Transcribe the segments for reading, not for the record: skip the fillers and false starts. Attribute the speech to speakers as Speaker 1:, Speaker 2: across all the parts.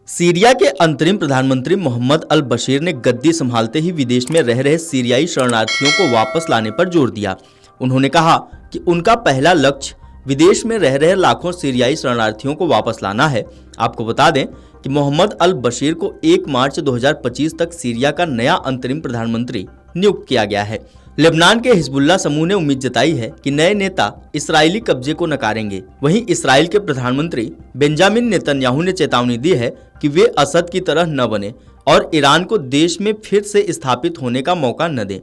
Speaker 1: Syria के अंतरिम प्रधानमंत्री मोहम्मद अल बशीर ने गद्दी संभालते ही विदेश में रह रहे सीरियाई शरणार्थियों को वापस लाने पर जोर दिया। उन्होंने कहा कि उनका पहला लक्ष्य विदेश में रह रहे लाखों सीरियाई शरणार्थियों को वापस लाना है। आपको बता दें कि मोहम्मद अल बशीर को 1 मार्च 2025 तक सीरिया का नया अंतरिम प्रधानमंत्री नियुक्त किया गया है। लेबनान के हिजबुल्लाह समूह ने उम्मीद जताई है कि नए नेता इस्राएली कब्जे को नकारेंगे। वहीं इसराइल के प्रधानमंत्री बेंजामिन नेतन्याहू ने चेतावनी दी है कि वे असद की तरह न बने और ईरान को देश में फिर से स्थापित होने का मौका न दें।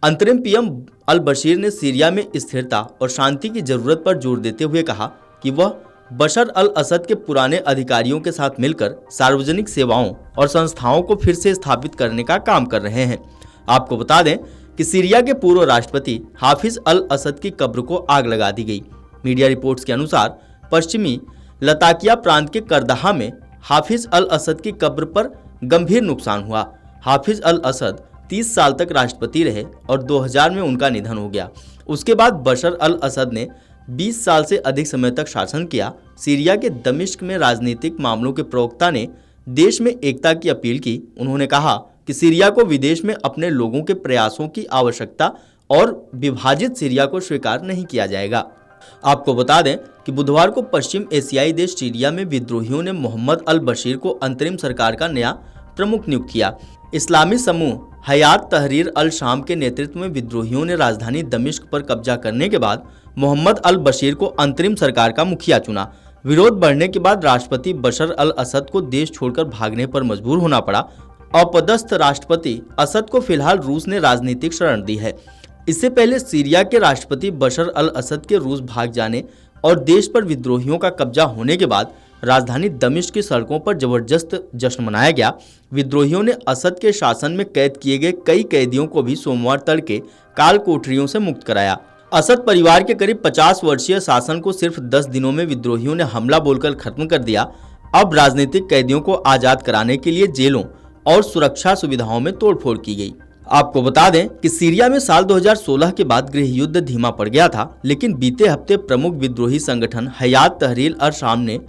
Speaker 1: अंतरिम पीएम अल बशीर ने सीरिया में स्थिरता और शांति की जरूरत पर जोर देते हुए कहा कि वह बशर अल असद के पुराने अधिकारियों के साथ मिलकर सार्वजनिक सेवाओं और संस्थाओं को फिर से स्थापित करने का काम कर रहे हैं। आपको बता दें कि सीरिया के पूर्व राष्ट्रपति हाफिज अल असद की कब्र को आग लगा दी गई। मीडिया रिपोर्ट्स के अनुसार पश्चिमी लताकिया प्रांत के करदहा में हाफिज अल असद की कब्र पर गंभीर नुकसान हुआ। हाफिज अल असद 30 साल तक राष्ट्रपति रहे और 2000 में उनका निधन हो गया। उसके बाद बशर अल असद ने 20 साल से अधिक समय तक शासन किया। सीरिया के दमिश्क में राजनीतिक मामलों के प्रवक्ता ने देश में एकता की अपील की। उन्होंने कहा कि सीरिया को विदेश में अपने लोगों के प्रयासों की आवश्यकता और विभाजित सीरिया को स्वीकार नहीं किया जाएगा। आपको बता दें कि बुधवार को पश्चिम एशियाई देश सीरिया में विद्रोहियों ने मोहम्मद अल बशीर को अंतरिम सरकार का नया प्रमुख नियुक्त किया। इस्लामी समूह हयात तहरीर अल शाम के नेतृत्व में विद्रोहियों ने राजधानी दमिश्क पर कब्जा करने के बाद मोहम्मद अल बशीर को अंतरिम सरकार का मुखिया चुना। विरोध बढ़ने के बाद राष्ट्रपति बशर अल असद को देश छोड़कर भागने पर मजबूर होना पड़ा। अपदस्थ राष्ट्रपति असद को फिलहाल रूस ने राजनीतिक शरण दी है। इससे पहले सीरिया के राष्ट्रपति बशर अल असद के रूस भाग जाने और देश पर विद्रोहियों का कब्जा होने के बाद राजधानी दमिश्क की सड़कों पर जबरदस्त जश्न मनाया गया। विद्रोहियों ने असद के शासन में कैद किए गए कई कैदियों को भी सोमवार तड़के काल कोठरियों से मुक्त कराया। असद परिवार के करीब 50 वर्षीय शासन को सिर्फ 10 दिनों में विद्रोहियों ने हमला बोलकर खत्म कर दिया। अब राजनीतिक कैदियों को आजाद कराने के लिए जेलों और सुरक्षा सुविधाओं में तोड़फोड़ की गई। आपको बता दें कि सीरिया में साल 2016 के बाद गृह युद्ध धीमा पड़ गया था, लेकिन बीते हफ्ते प्रमुख विद्रोही संगठन हयात तहरीर अल शाम ने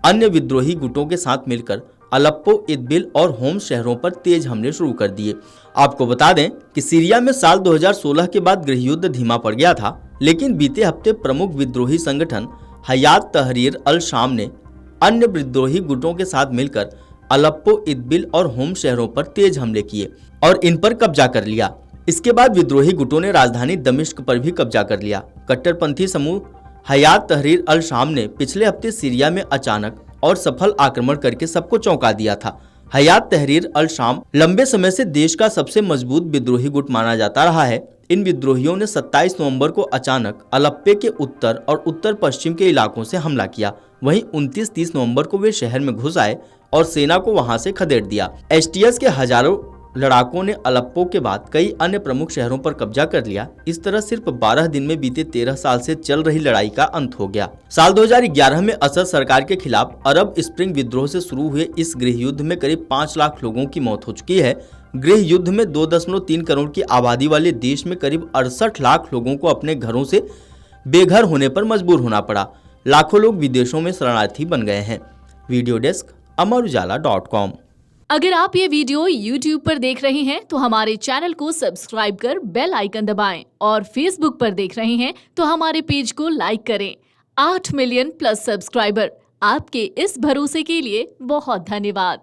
Speaker 1: अन्य विद्रोही गुटों के साथ मिलकर अलेप्पो, इदबिल और होम्स शहरों पर तेज हमले शुरू कर दिए। आपको बता दें कि सीरिया में साल 2016 के बाद गृह युद्ध धीमा पड़ गया था, लेकिन बीते हफ्ते प्रमुख विद्रोही संगठन हयात तहरीर अल शाम ने अन्य विद्रोही गुटों के साथ मिलकर अलेप्पो, इदबिल और होम्स शहरों पर तेज हमले किए और इन पर कब्जा कर लिया। इसके बाद विद्रोही गुटों ने राजधानी दमिश्क पर भी कब्जा कर लिया। कट्टरपंथी समूह हयात तहरीर अल शाम ने पिछले हफ्ते सीरिया में अचानक और सफल आक्रमण करके सबको चौंका दिया था। हयात तहरीर अल शाम लंबे समय से देश का सबसे मजबूत विद्रोही गुट माना जाता रहा है। इन विद्रोहियों ने 27 नवंबर को अचानक अलेप्पो के उत्तर और उत्तर पश्चिम के इलाकों से हमला किया। वहीं 29-30 नवंबर को वे शहर में घुस आए और सेना को वहां से खदेड़ दिया। एसटीएस के हजारों लड़ाकों ने अलेप्पो के बाद कई अन्य प्रमुख शहरों पर कब्जा कर लिया। इस तरह सिर्फ 12 दिन में बीते 13 साल से चल रही लड़ाई का अंत हो गया। साल 2011 में असद सरकार के खिलाफ अरब स्प्रिंग विद्रोह से शुरू हुए इस गृह युद्ध में करीब 5 लाख लोगों की मौत हो चुकी है। गृह युद्ध में 2.3 करोड़ की आबादी वाले देश में करीब 68 लाख लोगों को अपने घरों से बेघर होने पर मजबूर होना पड़ा। लाखों लोग विदेशों में शरणार्थी बन गए हैं। वीडियो डेस्क अमरउजाला.com।
Speaker 2: अगर आप ये वीडियो YouTube पर देख रहे हैं तो हमारे चैनल को सब्सक्राइब कर बेल आइकन दबाएं और Facebook पर देख रहे हैं तो हमारे पेज को लाइक करें। 8 मिलियन प्लस सब्सक्राइबर, आपके इस भरोसे के लिए बहुत धन्यवाद।